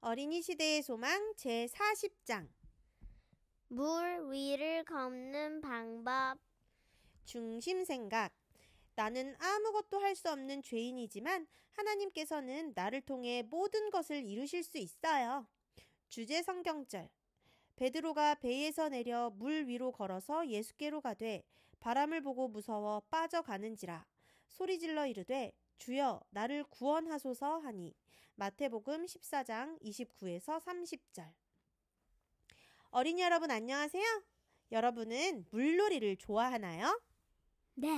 어린이 시대의 소망 제40장 물 위를 걷는 방법. 중심 생각. 나는 아무것도 할 수 없는 죄인이지만 하나님께서는 나를 통해 모든 것을 이루실 수 있어요. 주제 성경절. 베드로가 배에서 내려 물 위로 걸어서 예수께로 가되 바람을 보고 무서워 빠져가는지라 소리질러 이르되 주여 나를 구원하소서 하니 마태복음 14장 29에서 30절. 어린이 여러분 안녕하세요. 여러분은 물놀이를 좋아하나요? 네.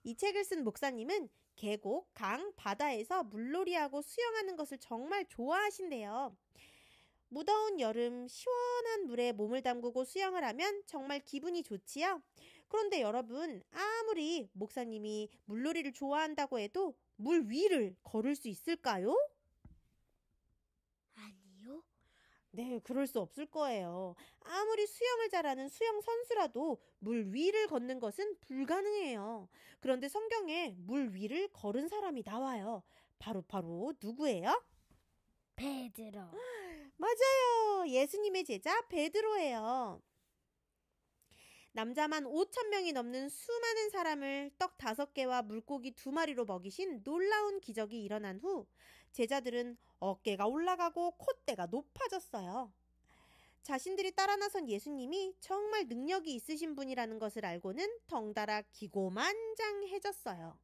이 책을 쓴 목사님은 계곡, 강, 바다에서 물놀이하고 수영하는 것을 정말 좋아하신대요. 무더운 여름 시원한 물에 몸을 담그고 수영을 하면 정말 기분이 좋지요? 그런데 여러분, 아무리 목사님이 물놀이를 좋아한다고 해도 물 위를 걸을 수 있을까요? 아니요. 네, 그럴 수 없을 거예요. 아무리 수영을 잘하는 수영 선수라도 물 위를 걷는 것은 불가능해요. 그런데 성경에 물 위를 걸은 사람이 나와요. 바로 누구예요? 베드로. 맞아요. 예수님의 제자 베드로예요. 남자만 5,000명이 넘는 수많은 사람을 떡 5개와 물고기 2마리로 먹이신 놀라운 기적이 일어난 후 제자들은 어깨가 올라가고 콧대가 높아졌어요. 자신들이 따라 나선 예수님이 정말 능력이 있으신 분이라는 것을 알고는 덩달아 기고만장해졌어요.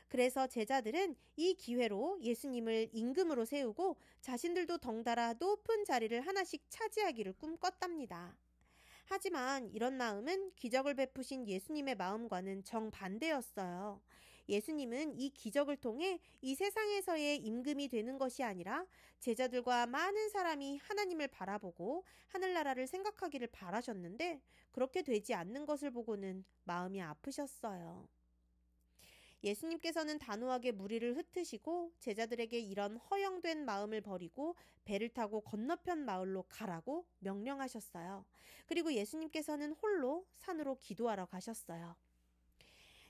그래서 제자들은 이 기회로 예수님을 임금으로 세우고 자신들도 덩달아 높은 자리를 하나씩 차지하기를 꿈꿨답니다. 하지만 이런 마음은 기적을 베푸신 예수님의 마음과는 정반대였어요. 예수님은 이 기적을 통해 이 세상에서의 임금이 되는 것이 아니라 제자들과 많은 사람이 하나님을 바라보고 하늘나라를 생각하기를 바라셨는데 그렇게 되지 않는 것을 보고는 마음이 아프셨어요. 예수님께서는 단호하게 무리를 흩으시고 제자들에게 이런 허영된 마음을 버리고 배를 타고 건너편 마을로 가라고 명령하셨어요. 그리고 예수님께서는 홀로 산으로 기도하러 가셨어요.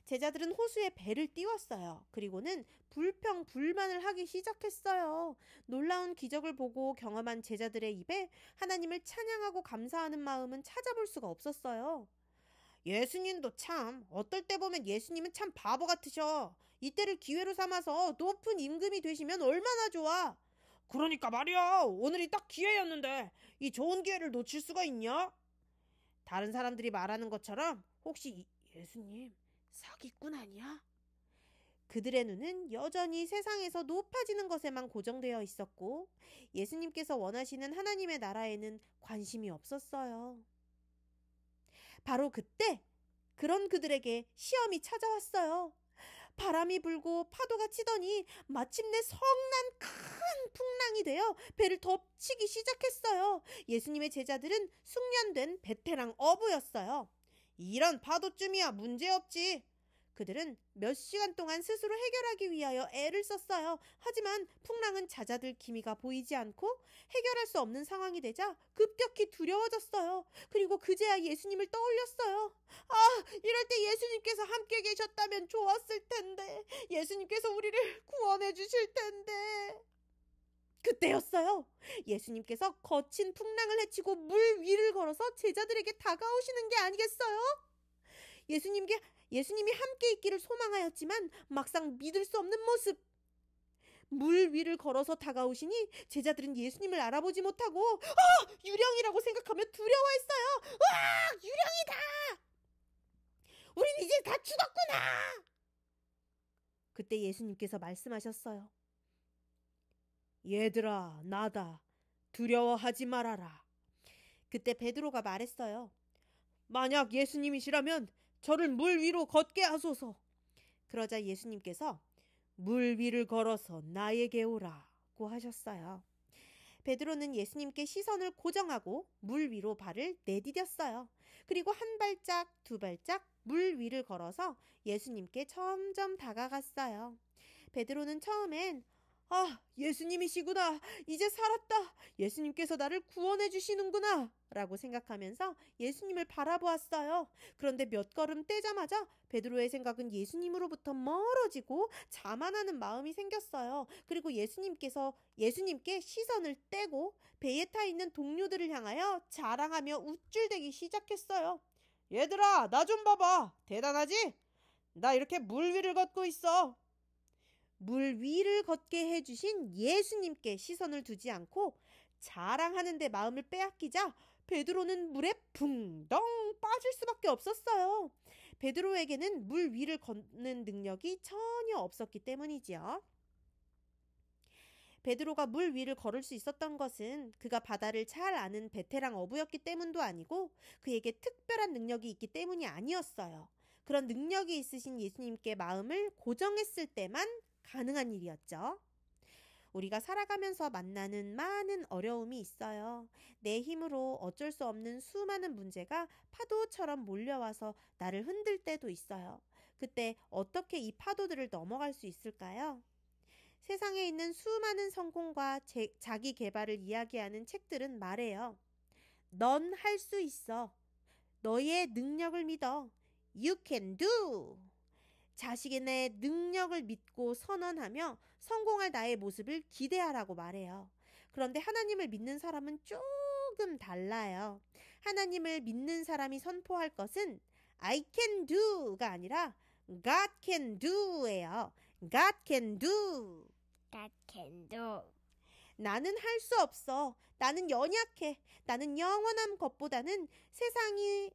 제자들은 호수에 배를 띄웠어요. 그리고는 불평불만을 하기 시작했어요. 놀라운 기적을 보고 경험한 제자들의 입에 하나님을 찬양하고 감사하는 마음은 찾아볼 수가 없었어요. 예수님도 참 어떨 때 보면 예수님은 참 바보 같으셔. 이때를 기회로 삼아서 높은 임금이 되시면 얼마나 좋아. 그러니까 말이야. 오늘이 딱 기회였는데 이 좋은 기회를 놓칠 수가 있냐? 다른 사람들이 말하는 것처럼 혹시 예수님 사기꾼 아니야? 그들의 눈은 여전히 세상에서 높아지는 것에만 고정되어 있었고 예수님께서 원하시는 하나님의 나라에는 관심이 없었어요. 바로 그때 그런 그들에게 시험이 찾아왔어요. 바람이 불고 파도가 치더니 마침내 성난 큰 풍랑이 되어 배를 덮치기 시작했어요. 예수님의 제자들은 숙련된 베테랑 어부였어요. 이런 파도쯤이야 문제없지. 그들은 몇 시간 동안 스스로 해결하기 위하여 애를 썼어요. 하지만 풍랑은 잦아들 기미가 보이지 않고 해결할 수 없는 상황이 되자 급격히 두려워졌어요. 그리고 그제야 예수님을 떠올렸어요. 이럴 때 예수님께서 함께 계셨다면 좋았을 텐데. 예수님께서 우리를 구원해 주실 텐데. 그때였어요. 예수님께서 거친 풍랑을 헤치고 물 위를 걸어서 제자들에게 다가오시는 게 아니겠어요? 예수님이 함께 있기를 소망하였지만 막상 믿을 수 없는 모습. 물 위를 걸어서 다가오시니 제자들은 예수님을 알아보지 못하고 유령이라고 생각하며 두려워했어요. 유령이다! 우린 이제 다 죽었구나! 그때 예수님께서 말씀하셨어요. 얘들아, 나다. 두려워하지 말아라. 그때 베드로가 말했어요. 만약 예수님이시라면 저를 물 위로 걷게 하소서. 그러자 예수님께서 물 위를 걸어서 나에게 오라고 하셨어요. 베드로는 예수님께 시선을 고정하고 물 위로 발을 내디뎠어요. 그리고 한 발짝, 두 발짝 물 위를 걸어서 예수님께 점점 다가갔어요. 베드로는 처음엔 아, 예수님이시구나. 이제 살았다. 예수님께서 나를 구원해 주시는구나. 라고 생각하면서 예수님을 바라보았어요. 그런데 몇 걸음 떼자마자 베드로의 생각은 예수님으로부터 멀어지고 자만하는 마음이 생겼어요. 그리고 예수님께 시선을 떼고 배에 타 있는 동료들을 향하여 자랑하며 우쭐대기 시작했어요. 얘들아, 나 좀 봐봐. 대단하지? 나 이렇게 물 위를 걷고 있어. 물 위를 걷게 해주신 예수님께 시선을 두지 않고 자랑하는 데 마음을 빼앗기자 베드로는 물에 붕덩 빠질 수밖에 없었어요. 베드로에게는 물 위를 걷는 능력이 전혀 없었기 때문이지요. 베드로가 물 위를 걸을 수 있었던 것은 그가 바다를 잘 아는 베테랑 어부였기 때문도 아니고 그에게 특별한 능력이 있기 때문이 아니었어요. 그런 능력이 있으신 예수님께 마음을 고정했을 때만 가능한 일이었죠. 우리가 살아가면서 만나는 많은 어려움이 있어요. 내 힘으로 어쩔 수 없는 수많은 문제가 파도처럼 몰려와서 나를 흔들 때도 있어요. 그때 어떻게 이 파도들을 넘어갈 수 있을까요? 세상에 있는 수많은 성공과 자기 개발을 이야기하는 책들은 말해요. 넌 할 수 있어. 너의 능력을 믿어. You can do. 자신의 능력을 믿고 선언하며 성공할 나의 모습을 기대하라고 말해요. 그런데 하나님을 믿는 사람은 조금 달라요. 하나님을 믿는 사람이 선포할 것은 I can do가 아니라 God can do예요. God can do. God can do. 나는 할 수 없어. 나는 연약해. 나는 영원한 것보다는 세상의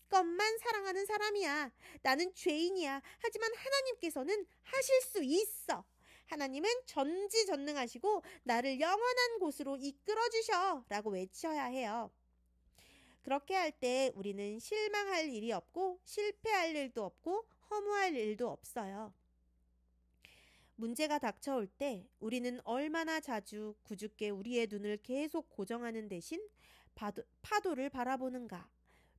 것만 사랑하는 사람이야. 나는 죄인이야. 하지만 하나님께서는 하실 수 있어. 하나님은 전지전능하시고 나를 영원한 곳으로 이끌어 주셔. 라고 외쳐야 해요. 그렇게 할 때 우리는 실망할 일이 없고 실패할 일도 없고 허무할 일도 없어요. 문제가 닥쳐올 때 우리는 얼마나 자주 구주께 우리의 눈을 계속 고정하는 대신 파도를 바라보는가?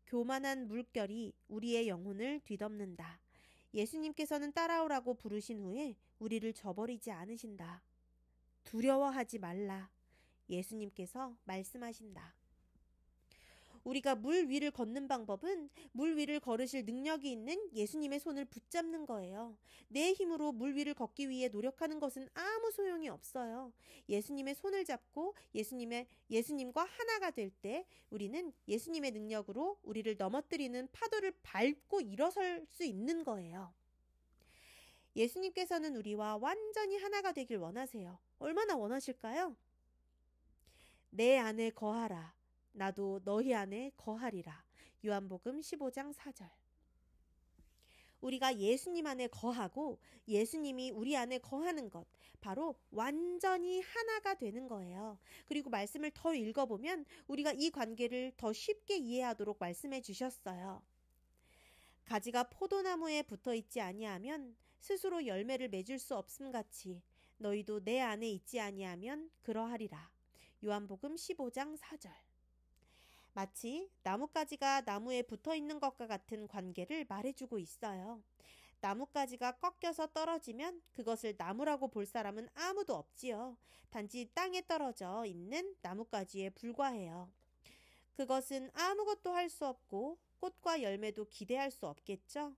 교만한 물결이 우리의 영혼을 뒤덮는다. 예수님께서는 따라오라고 부르신 후에 우리를 저버리지 않으신다. 두려워하지 말라. 예수님께서 말씀하신다. 우리가 물 위를 걷는 방법은 물 위를 걸으실 능력이 있는 예수님의 손을 붙잡는 거예요. 내 힘으로 물 위를 걷기 위해 노력하는 것은 아무 소용이 없어요. 예수님의 손을 잡고 예수님과 하나가 될 때 우리는 예수님의 능력으로 우리를 넘어뜨리는 파도를 밟고 일어설 수 있는 거예요. 예수님께서는 우리와 완전히 하나가 되길 원하세요. 얼마나 원하실까요? 내 안에 거하라. 나도 너희 안에 거하리라. 요한복음 15장 4절. 우리가 예수님 안에 거하고 예수님이 우리 안에 거하는 것, 바로 완전히 하나가 되는 거예요. 그리고 말씀을 더 읽어보면 우리가 이 관계를 더 쉽게 이해하도록 말씀해 주셨어요. 가지가 포도나무에 붙어 있지 아니하면 스스로 열매를 맺을 수 없음같이 너희도 내 안에 있지 아니하면 그러하리라. 요한복음 15장 4절. 마치 나뭇가지가 나무에 붙어 있는 것과 같은 관계를 말해주고 있어요. 나뭇가지가 꺾여서 떨어지면 그것을 나무라고 볼 사람은 아무도 없지요. 단지 땅에 떨어져 있는 나뭇가지에 불과해요. 그것은 아무것도 할 수 없고 꽃과 열매도 기대할 수 없겠죠.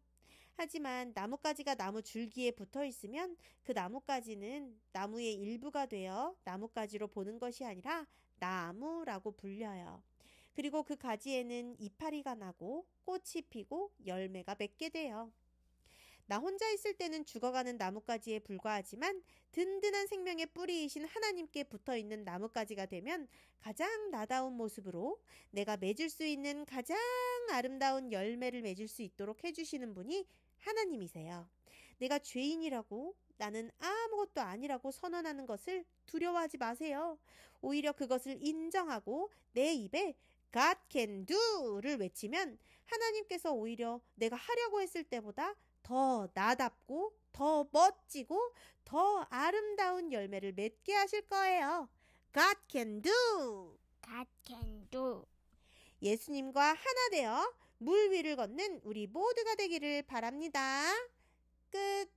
하지만 나뭇가지가 나무 줄기에 붙어 있으면 그 나뭇가지는 나무의 일부가 되어 나뭇가지로 보는 것이 아니라 나무라고 불려요. 그리고 그 가지에는 이파리가 나고 꽃이 피고 열매가 맺게 돼요. 나 혼자 있을 때는 죽어가는 나뭇가지에 불과하지만 든든한 생명의 뿌리이신 하나님께 붙어있는 나뭇가지가 되면 가장 나다운 모습으로 내가 맺을 수 있는 가장 아름다운 열매를 맺을 수 있도록 해주시는 분이 하나님이세요. 내가 죄인이라고 나는 아무것도 아니라고 선언하는 것을 두려워하지 마세요. 오히려 그것을 인정하고 내 입에 God can do를 외치면 하나님께서 오히려 내가 하려고 했을 때보다 더 나답고 더 멋지고 더 아름다운 열매를 맺게 하실 거예요. God can do. God can do. 예수님과 하나 되어 물 위를 걷는 우리 모두가 되기를 바랍니다. 끝.